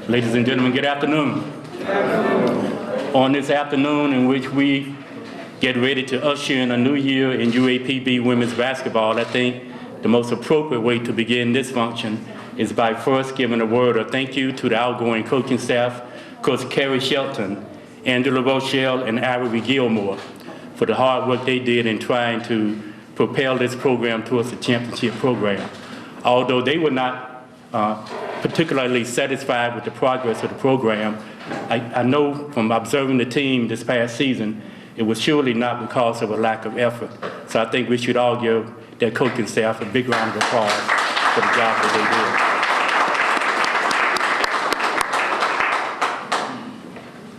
Ladies and gentlemen, good afternoon. On this afternoon in which we get ready to usher in a new year in UAPB women's basketball, I think the most appropriate way to begin this function is by first giving a word of thank you to the outgoing coaching staff, Coach Carrie Shelton, Angela Rochelle, and Ivory Gilmore, for the hard work they did in trying to propel this program towards the championship program. Although they were not particularly satisfied with the progress of the program, I know from observing the team this past season, it was surely not because of a lack of effort. So I think we should all give their coaching staff a big round of applause for the job that they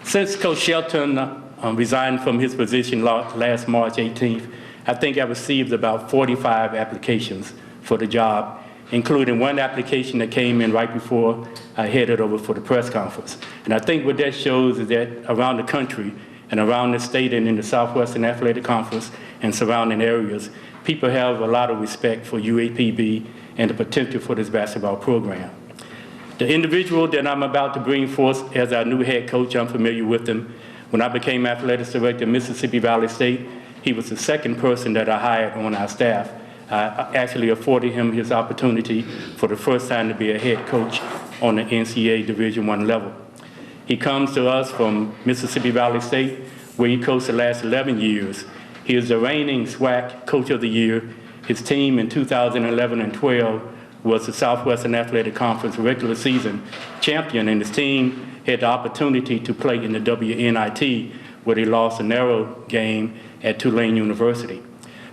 did. Since Coach Shelton resigned from his position last March 18th, I think I received about 45 applications for the job, including one application that came in right before I headed over for the press conference. And I think what that shows is that around the country and around the state and in the Southwestern Athletic Conference and surrounding areas, people have a lot of respect for UAPB and the potential for this basketball program. The individual that I'm about to bring forth as our new head coach, I'm familiar with him. When I became athletics director at Mississippi Valley State, he was the second person that I hired on our staff. I actually afforded him his opportunity for the first time to be a head coach on the NCAA Division I level. He comes to us from Mississippi Valley State, where he coached the last 11 years. He is the reigning SWAC Coach of the Year. His team in 2011 and 12 was the Southwestern Athletic Conference regular season champion, and his team had the opportunity to play in the WNIT, where they lost a narrow game at Tulane University.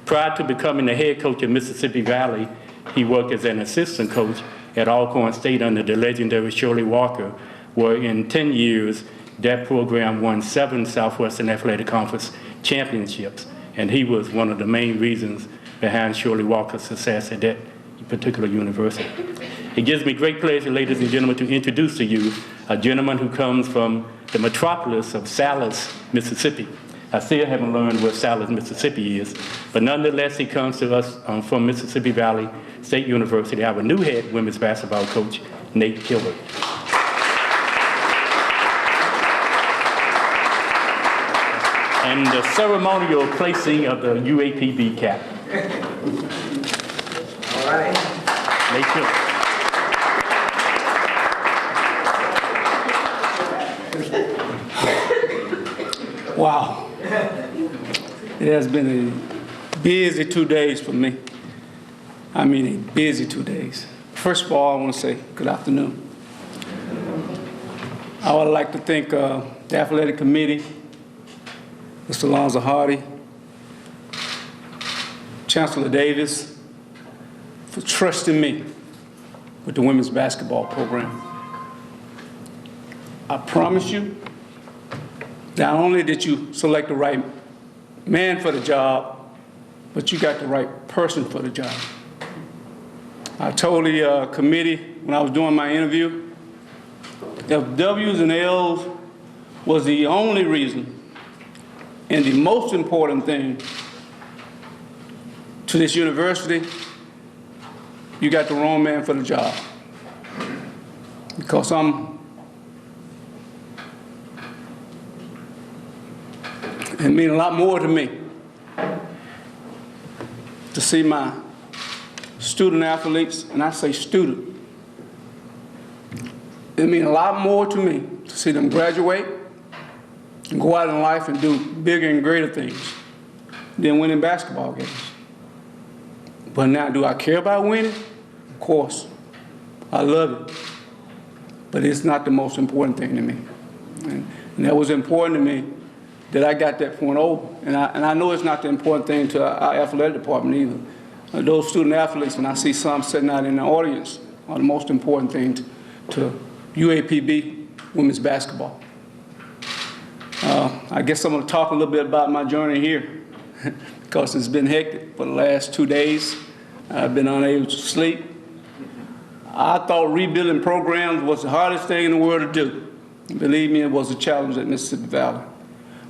Prior to becoming the head coach at Mississippi Valley, he worked as an assistant coach at Alcorn State under the legendary Shirley Walker, where in 10 years, that program won 7 Southwestern Athletic Conference championships, and he was one of the main reasons behind Shirley Walker's success at that particular university. It gives me great pleasure, ladies and gentlemen, to introduce to you a gentleman who comes from the metropolis of Salis, Mississippi. I still haven't learned where Salis, Mississippi is, but nonetheless, he comes to us from Mississippi Valley State University. I have a new head women's basketball coach, Nate Kilbert. And the ceremonial placing of the UAPB cap. All right. Nate Kilbert. Wow. It has been a busy 2 days for me. I mean, a busy 2 days. First of all, I want to say good afternoon. I would like to thank the athletic committee, Mr. Lonzo Hardy, Chancellor Davis, for trusting me with the women's basketball program. I promise you, not only did you select the right man for the job, but you got the right person for the job. I told the committee when I was doing my interview, if W's and L's was the only reason and the most important thing to this university, you got the wrong man for the job. Because it means a lot more to me to see my student athletes, and I say student. It means a lot more to me to see them graduate and go out in life and do bigger and greater things than winning basketball games. But now, do I care about winning? Of course. I love it. But it's not the most important thing to me. And that was important to me that I got that point over. And I know it's not the important thing to our athletic department either. Those student athletes, when I see some sitting out in the audience, are the most important thing to UAPB women's basketball. I guess I'm going to talk a little bit about my journey here because it's been hectic for the last 2 days. I've been unable to sleep. I thought rebuilding programs was the hardest thing in the world to do. Believe me, it was a challenge at Mississippi Valley.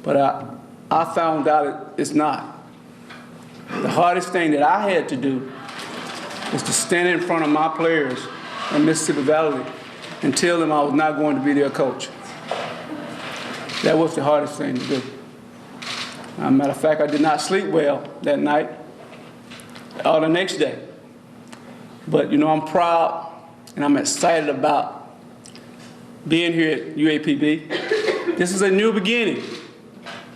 But I found out it's not. The hardest thing that I had to do was to stand in front of my players in Mississippi Valley and tell them I was not going to be their coach. That was the hardest thing to do. As a matter of fact, I did not sleep well that night or the next day. But, you know, I'm proud and I'm excited about being here at UAPB. This is a new beginning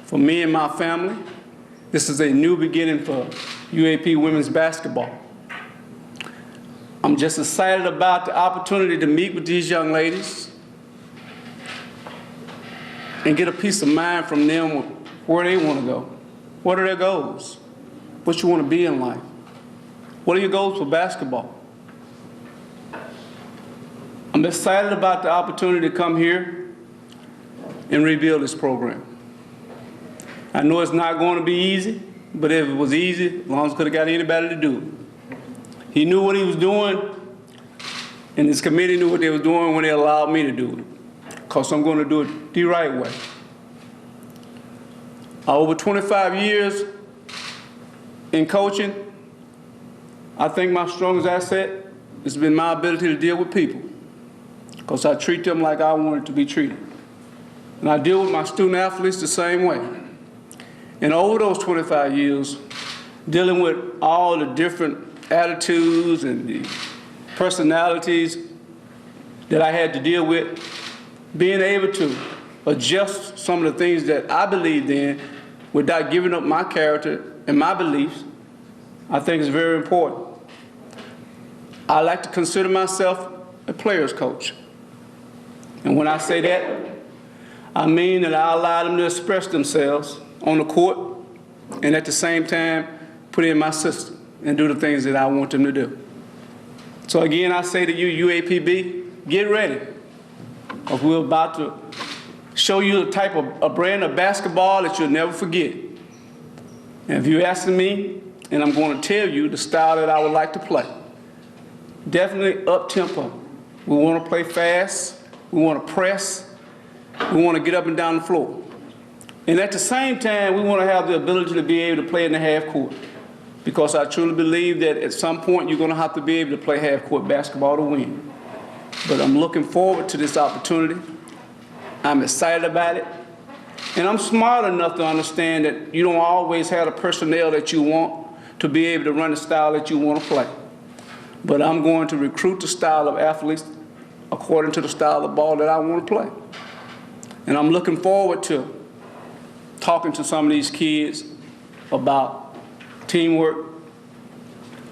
for me and my family. This is a new beginning for UAP women's basketball. I'm just excited about the opportunity to meet with these young ladies and get a peace of mind from them where they want to go. What are their goals? What you want to be in life? What are your goals for basketball? I'm excited about the opportunity to come here and rebuild this program. I know it's not going to be easy, but if it was easy, Lawrence could have got anybody to do it. He knew what he was doing, and his committee knew what they were doing when they allowed me to do it, because I'm going to do it the right way. Over 25 years in coaching, I think my strongest asset has been my ability to deal with people, because I treat them like I wanted to be treated. And I deal with my student athletes the same way. And over those 25 years, dealing with all the different attitudes and the personalities that I had to deal with, being able to adjust some of the things that I believed in without giving up my character and my beliefs, I think is very important. I like to consider myself a player's coach. And when I say that, I mean that I allow them to express themselves on the court and at the same time put in my system and do the things that I want them to do. So again, I say to you, UAPB, get ready, because we're about to show you the type of a brand of basketball that you'll never forget. And if you're asking me, and I'm going to tell you the style that I would like to play, definitely up-tempo. We want to play fast, we want to press, we want to get up and down the floor. And at the same time, we want to have the ability to be able to play in the half court, because I truly believe that at some point you're going to have to be able to play half court basketball to win. But I'm looking forward to this opportunity. I'm excited about it. And I'm smart enough to understand that you don't always have the personnel that you want to be able to run the style that you want to play. But I'm going to recruit the style of athletes according to the style of ball that I want to play. And I'm looking forward to talking to some of these kids about teamwork.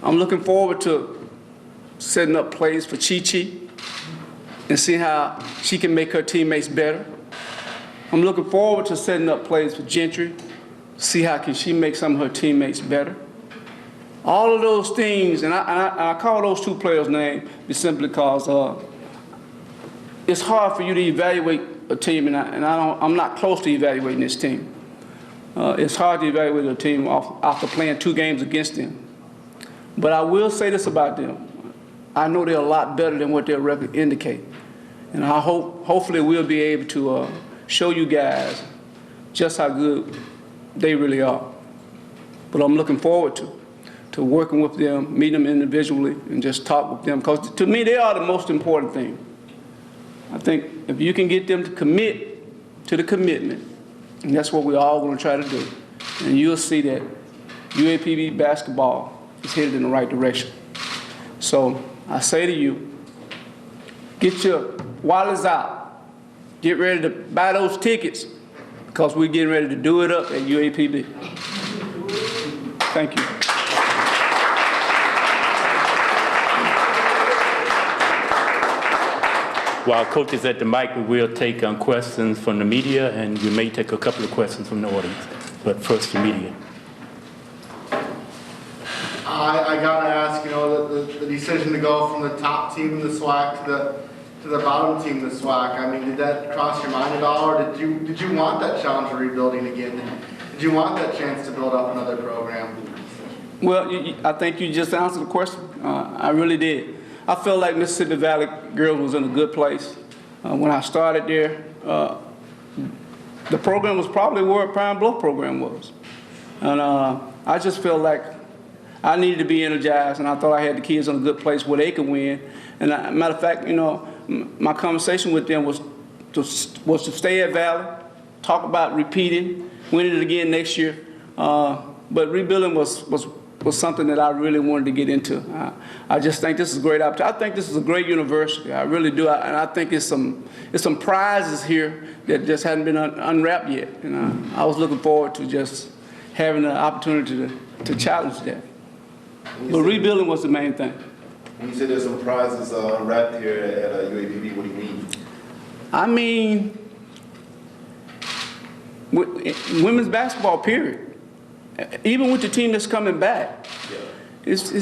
I'm looking forward to setting up plays for Chi-Chi and see how she can make her teammates better. I'm looking forward to setting up plays for Gentry, see how can she make some of her teammates better. All of those things, and I call those two players' names simply because it's hard for you to evaluate a team, and I'm not close to evaluating this team. It's hard to evaluate a team after playing 2 games against them. But I will say this about them. I know they're a lot better than what their record indicate. And I hopefully we'll be able to show you guys just how good they really are. But I'm looking forward to working with them, meeting them individually, and just talk with them. Because to me, they are the most important thing. I think if you can get them to commit to the commitment, and that's what we're all going to try to do, and you'll see that UAPB basketball is headed in the right direction. So I say to you, get your wallets out. Get ready to buy those tickets, because we're getting ready to do it up at UAPB. Thank you. While Coach is at the mic, we will take questions from the media, and we may take a couple of questions from the audience. But first, the media. I gotta ask, you know, the decision to go from the top team in the SWAC to the bottom team in the SWAC. I mean, did that cross your mind at all, or did you want that challenge of rebuilding again? Did you want that chance to build up another program? Well, I think you just answered the question. I really did. I felt like Mississippi Valley Girls was in a good place. When I started there, the program was probably where Pine Bluff program was. And I just felt like I needed to be energized, and I thought I had the kids in a good place where they could win. And matter of fact, you know, my conversation with them was to stay at Valley, talk about repeating, winning it again next year. But rebuilding was something that I really wanted to get into. I just think this is a great opportunity. I think this is a great university. I really do. And I think it's some prizes here that just hadn't been unwrapped yet. And I was looking forward to just having the opportunity to challenge that. But rebuilding was the main thing. When you say there's some prizes unwrapped here at UAPB, what do you mean? I mean, women's basketball, period. Even with the team that's coming back, it's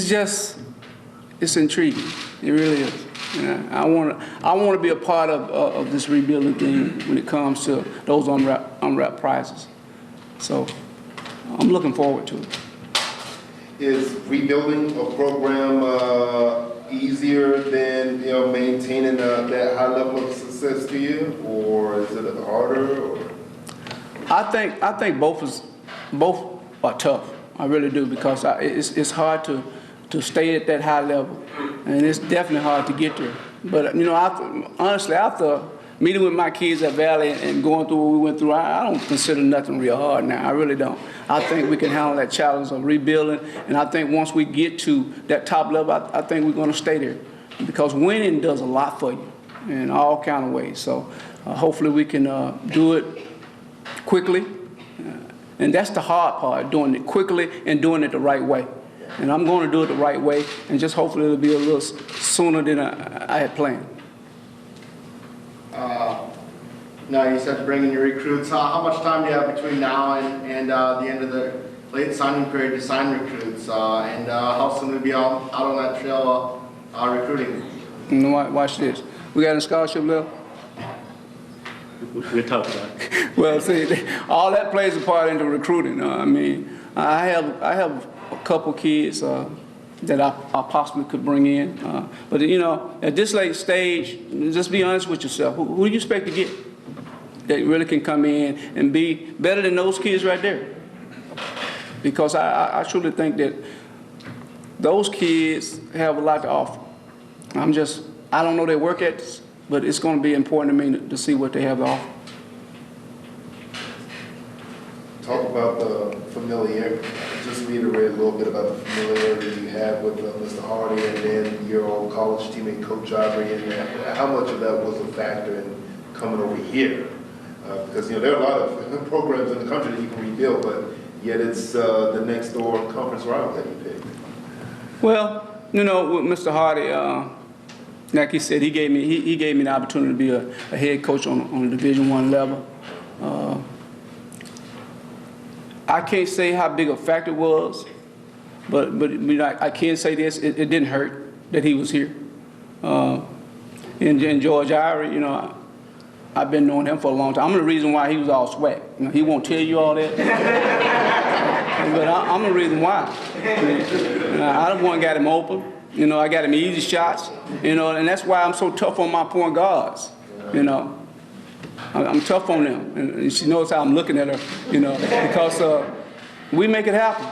intriguing. It really is. I want to be a part of this rebuilding thing when it comes to those unwrapped prizes. So I'm looking forward to it. Is rebuilding a program easier than maintaining that high level of success to you, or is it harder? Or? I think both are tough. I really do, because it's hard to stay at that high level, and it's definitely hard to get there. But honestly, after meeting with my kids at Valley and going through what we went through, I don't consider nothing real hard now. I really don't. I think we can handle that challenge of rebuilding, and I think once we get to that top level, I think we're going to stay there, because winning does a lot for you in all kind of ways. So hopefully we can do it quickly, and that's the hard part, doing it quickly and doing it the right way. And I'm going to do it the right way, and just hopefully it'll be a little sooner than I had planned. Now, you said bringing your recruits. How much time do you have between now and the end of the late signing period to sign recruits? And how soon will you be out on that trail recruiting? Watch this. We got a scholarship left? We'll talk about it. Well, see, all that plays a part into recruiting. I mean, I have a couple kids that I possibly could bring in. But at this late stage, just be honest with yourself. Who do you expect to get that really can come in and be better than those kids right there? Because I truly think that those kids have a lot to offer. I don't know their work ethics, but it's going to be important to me to see what they have to offer. Talk about the familiarity. Just reiterate a little bit about the familiarity you have with Mr. Hardy and then your old college teammate, Coach Aubrey, and how much of that was a factor in coming over here? Because there are a lot of programs in the country that you can rebuild, but yet it's the next door conference rival that you picked. Well, with Mr. Hardy, like he said, he gave me the opportunity to be a head coach on a Division I level. I can't say how big a factor it was, but I can say this: it didn't hurt that he was here. And George Irie, I've been knowing him for a long time. I'm the reason why he was all swag. He won't tell you all that, but I'm the reason why. I the one got him open. I got him easy shots. And that's why I'm so tough on my point guards. I'm tough on them, and she knows how I'm looking at her, because we make it happen.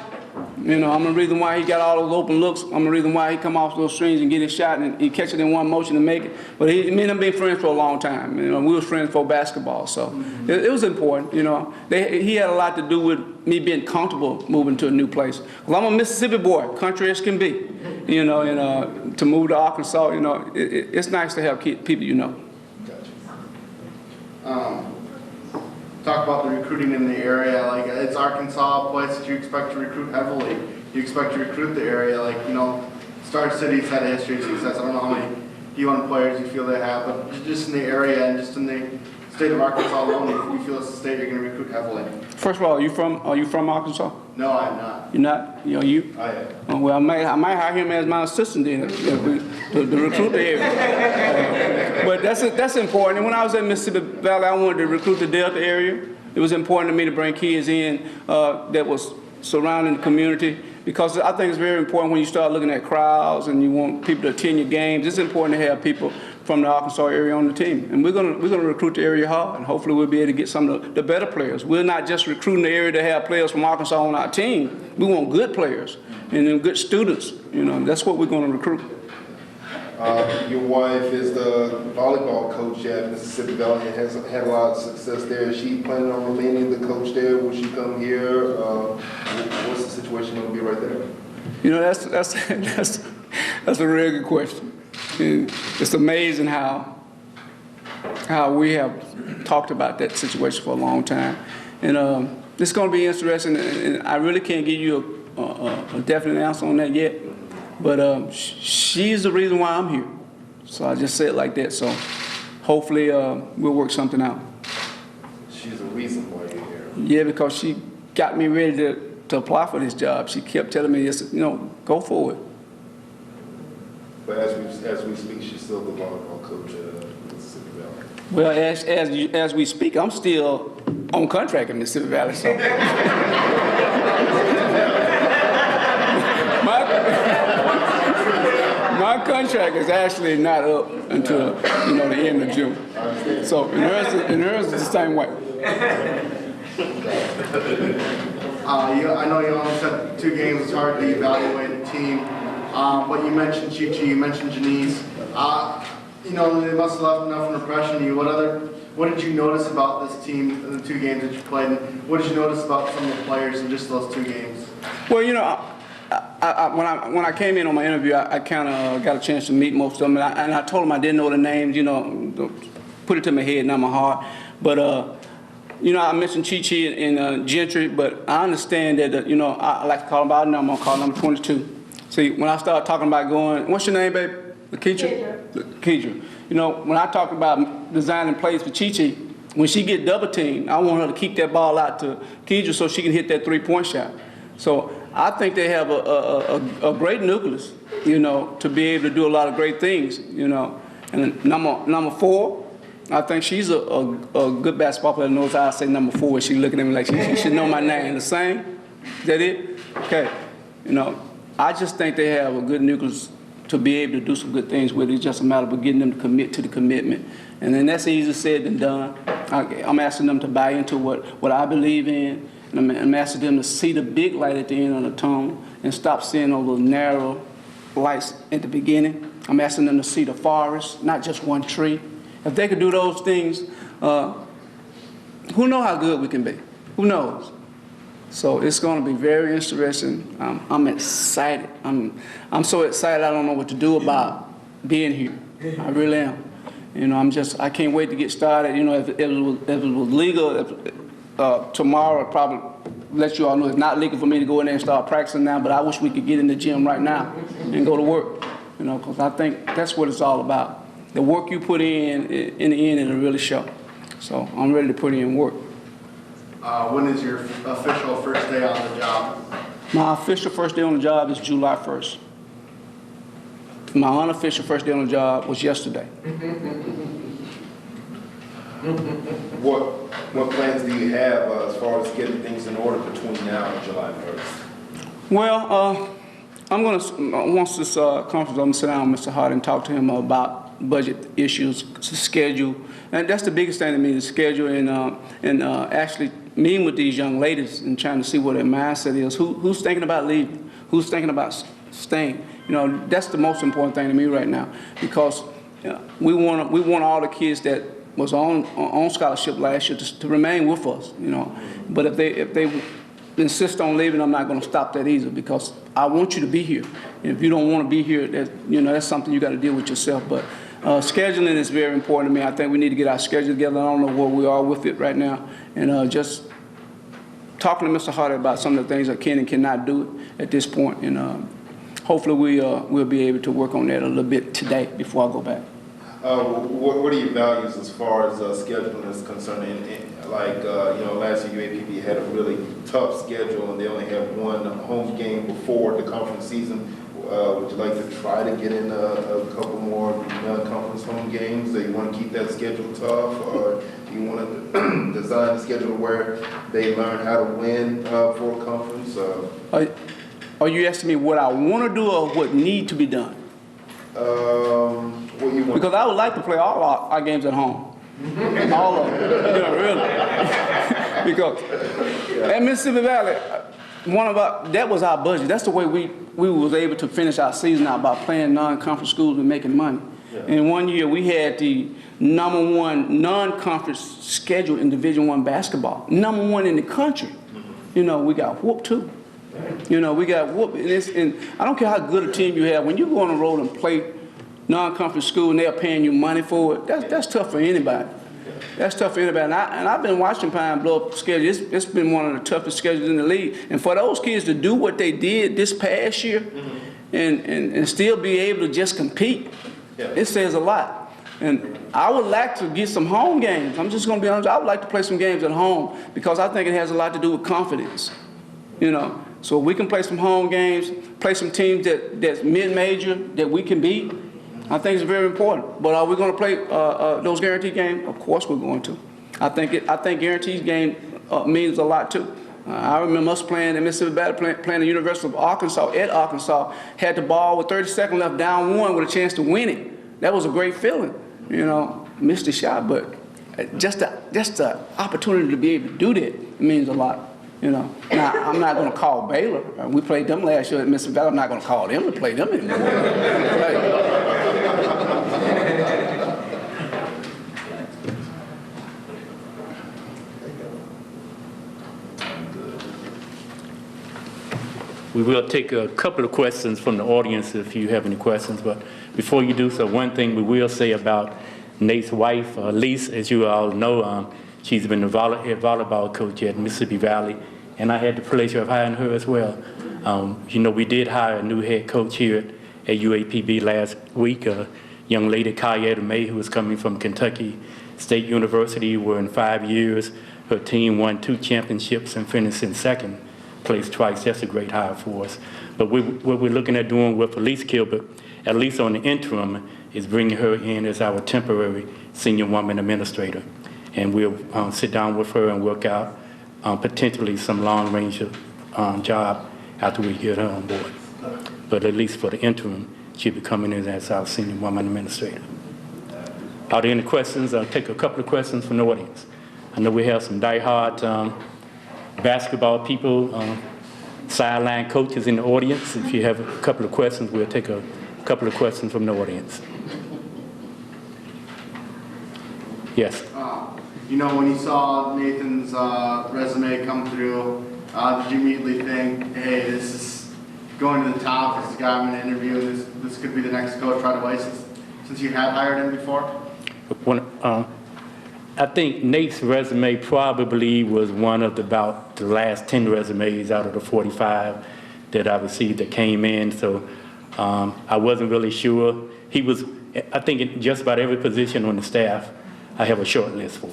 I'm the reason why he got all those open looks. I'm the reason why he come off those strings and get his shot, and he catch it in one motion and make it. But me and him been friends for a long time. We was friends for basketball, so it was important. He had a lot to do with me being comfortable moving to a new place. Well, I'm a Mississippi boy, country as can be. To move to Arkansas, it's nice to have people Talk about the recruiting in the area. Like, it's Arkansas, a place that you expect to recruit heavily. You expect to recruit the area. Star City's had a history of success. I don't know how many D1 players you feel they have, but just in the area and just in the state of Arkansas alone, you feel it's a state you're going to recruit heavily. First of all, are you from Arkansas? No, I'm not. You're not? You? I am. Well, I might hire him as my assistant then to recruit the area. But that's important. And when I was at Mississippi Valley, I wanted to recruit the Delta area. It was important to me to bring kids in that was surrounding the community, because I think it's very important when you start looking at crowds and you want people to attend your games. It's important to have people from the Arkansas area on the team, and we're gonna recruit the area hard, and hopefully we'll be able to get some of the better players. We're not just recruiting the area to have players from Arkansas on our team. We want good players and then good students. That's what we're going to recruit. Your wife is the volleyball coach at Mississippi Valley and has had a lot of success there. Is she planning on remaining the coach there? Will she come here? What's the situation going to be right there? You know, that's a real good question. And it's amazing how we have talked about that situation for a long time. And it's going to be interesting, and I really can't give you a definite answer on that yet. But she's the reason why I'm here. So I just say it like that. So hopefully we'll work something out. She's the reason why you're here. Yeah, because she got me ready to apply for this job. She kept telling me, go for it. But as we speak, she's still the volleyball coach at Mississippi Valley. Well, as we speak, I'm still on contract in Mississippi Valley. So. My contract is actually not up until the end of June. So in hers is the same way. I know you only said 2 games. It's hard to evaluate a team. But you mentioned Chi-Chi, you mentioned Janice. They must have left enough of an impression on you. What did you notice about this team in the 2 games that you played? And what did you notice about some of the players in just those 2 games? Well, when I came in on my interview, I kind of got a chance to meet most of them, and I told them I didn't know the names. Put it to my head, not my heart. But I mentioned Chi-Chi and Gentry, but I understand that I like to call them by number. I'm gonna call number 22. See, when I start talking about going, what's your name, babe? Lakeisha. When I talk about designing plays for Chi-Chi, when she get double teamed, I want her to keep that ball out to Keidra so she can hit that 3-point shot. So I think they have a great nucleus, to be able to do a lot of great things, And number 4, I think she's a good basketball player. Knows how I say number 4. She's looking at me like she should know my name. The same? Is that it? Okay. I just think they have a good nucleus to be able to do some good things with it. It's just a matter of getting them to commit to the commitment. And then that's easier said than done. I'm asking them to buy into what I believe in. And I'm asking them to see the big light at the end of the tunnel and stop seeing all those narrow lights at the beginning. I'm asking them to see the forest, not just one tree. If they could do those things, who knows how good we can be? Who knows? So it's going to be very interesting. I'm excited. I'm so excited I don't know what to do about being here. I really am. I can't wait to get started. If it was legal, tomorrow I'll probably let you all know it's not legal for me to go in there and start practicing now, but I wish we could get in the gym right now and go to work, because I think that's what it's all about. The work you put in the end, it'll really show. So I'm ready to put in work. When is your official first day on the job? My official first day on the job is July 1st. My unofficial first day on the job was yesterday. What plans do you have as far as getting things in order between now and July 1st? Well, I'm going to, once this conference, I'm going to sit down with Mr. Hart and talk to him about budget issues, schedule. And that's the biggest thing to me, the schedule, and actually meeting with these young ladies and trying to see what their mindset is. Who's thinking about leaving? Who's thinking about staying? That's the most important thing to me right now, because we want all the kids that was on scholarship last year to remain with us. But if they insist on leaving, I'm not going to stop that either, because I want you to be here. And if you don't want to be here, that's something you got to deal with yourself. But scheduling is very important to me. I think we need to get our schedule together. I don't know where we are with it right now. And just talking to Mr. Hart about some of the things I can and cannot do at this point. And hopefully we'll be able to work on that a little bit today before I go back. What are your values as far as scheduling is concerned? Last year UAPB had a really tough schedule, and they only had one home game before the conference season. Would you like to try to get in a couple more non-conference home games? Do you want to keep that schedule tough, or do you want to design a schedule where they learn how to win for a conference? Are you asking me what I want to do or what need to be done? What you want? Because I would like to play all our games at home. All of them. Really. Because at Mississippi Valley, that was our budget. That's the way we was able to finish our season out by playing non-conference schools and making money. Yeah. And one year we had the #1 non-conference schedule in Division I basketball, #1 in the country. You know, we got whooped too. You know, we got whooped. And I don't care how good a team you have, when you go on the road and play non-conference school and they're paying you money for it, that's tough for anybody. That's tough for anybody. And I've been watching Pine Bluff schedule. It's been one of the toughest schedules in the league. And for those kids to do what they did this past year and still be able to just compete, it says a lot. And I would like to get some home games. I'm just going to be honest. I would like to play some games at home because I think it has a lot to do with confidence. You know, so we can play some home games, play some teams that's mid-major that we can beat. I think it's very important. But are we going to play those guaranteed games? Of course we're going to. I think guaranteed game means a lot too. I remember us playing at Mississippi Valley, playing the University of Arkansas, at Arkansas, had the ball with 30 seconds left, down 1 with a chance to win it. That was a great feeling. You know, missed the shot, but just the opportunity to be able to do that means a lot. You know, now I'm not going to call Baylor. We played them last year at Mississippi Valley. I'm not going to call them to play them anymore. We will take a couple of questions from the audience if you have any questions. But before you do so, one thing we will say about Nate's wife, Lise, as you all know, she's been a volleyball coach at Mississippi Valley, and I had the pleasure of hiring her as well. You know, we did hire a new head coach here at UAPB last week, a young lady, Kayetta May, who was coming from Kentucky State University, where in 5 years her team won 2 championships and finished in second place twice. That's a great hire for us. But what we're looking at doing with Elise Kilbert, at least on the interim, is bringing her in as our temporary senior woman administrator. And we'll sit down with her and work out potentially some long-range job after we get her on board. But at least for the interim, she'll be coming in as our senior woman administrator. Are there any questions? I'll take a couple of questions from the audience. I know we have some diehard basketball people, sideline coaches in the audience. If you have a couple of questions, we'll take a couple of questions from the audience. Yes. You know, when you saw Nathan's resume come through, did you immediately think, hey, this is going to the top, this is the guy I'm going to interview, this could be the next coach right away, since you had hired him before? I think Nate's resume probably was one of about the last 10 resumes out of the 45 that I received that came in, so I wasn't really sure. He was, I think in just about every position on the staff, I have a short list for.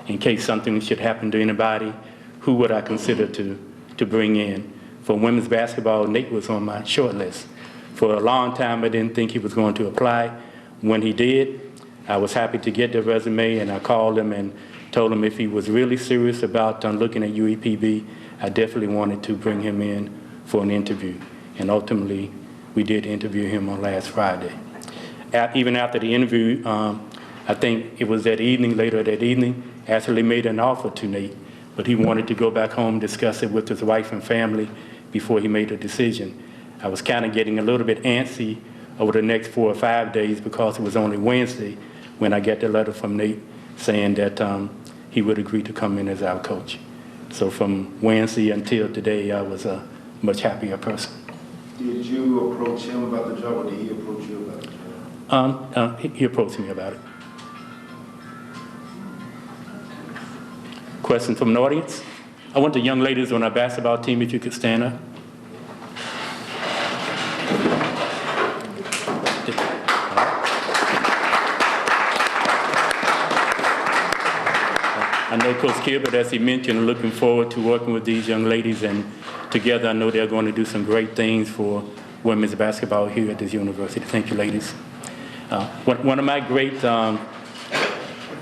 In case something should happen to anybody, who would I consider to bring in? For women's basketball, Nate was on my short list. For a long time, I didn't think he was going to apply. When he did, I was happy to get the resume, and I called him and told him if he was really serious about looking at UAPB, I definitely wanted to bring him in for an interview. And ultimately, we did interview him on last Friday. Even after the interview, I think it was that evening, later that evening, actually made an offer to Nate, but he wanted to go back home, discuss it with his wife and family before he made a decision. I was kind of getting a little bit antsy over the next 4 or 5 days because it was only Wednesday when I got the letter from Nate saying that he would agree to come in as our coach. So from Wednesday until today, I was a much happier person. Did you approach him about the job, or did he approach you about the job? He approached me about it. Question from the audience? I want the young ladies on our basketball team, if you could stand up. I know Coach Kilbert, as he mentioned, looking forward to working with these young ladies, and together I know they're going to do some great things for women's basketball here at this university. Thank you, ladies. One of my great, I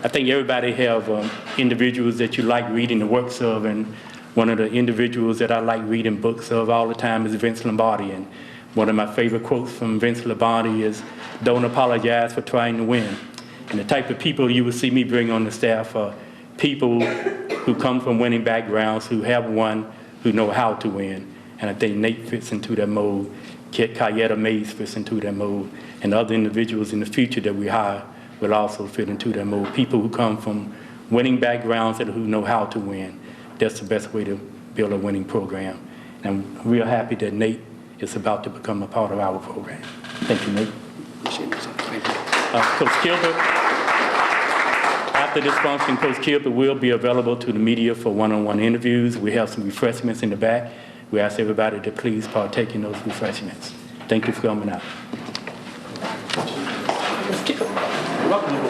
think everybody have individuals that you like reading the works of, and one of the individuals that I like reading books of all the time is Vince Lombardi. And one of my favorite quotes from Vince Lombardi is, "Don't apologize for trying to win." And the type of people you will see me bring on the staff are people who come from winning backgrounds, who have won who know how to win. And I think Nate fits into that mold. Kayetta Mays fits into that mold. And other individuals in the future that we hire will also fit into that mold. People who come from winning backgrounds and who know how to win. That's the best way to build a winning program. And we're happy that Nate is about to become a part of our program. Thank you, Nate. Appreciate it, sir. Thank you. Coach Kilbert, after this function, Coach Kilbert will be available to the media for one-on-one interviews. We have some refreshments in the back. We ask everybody to please partake in those refreshments. Thank you for coming out. Welcome.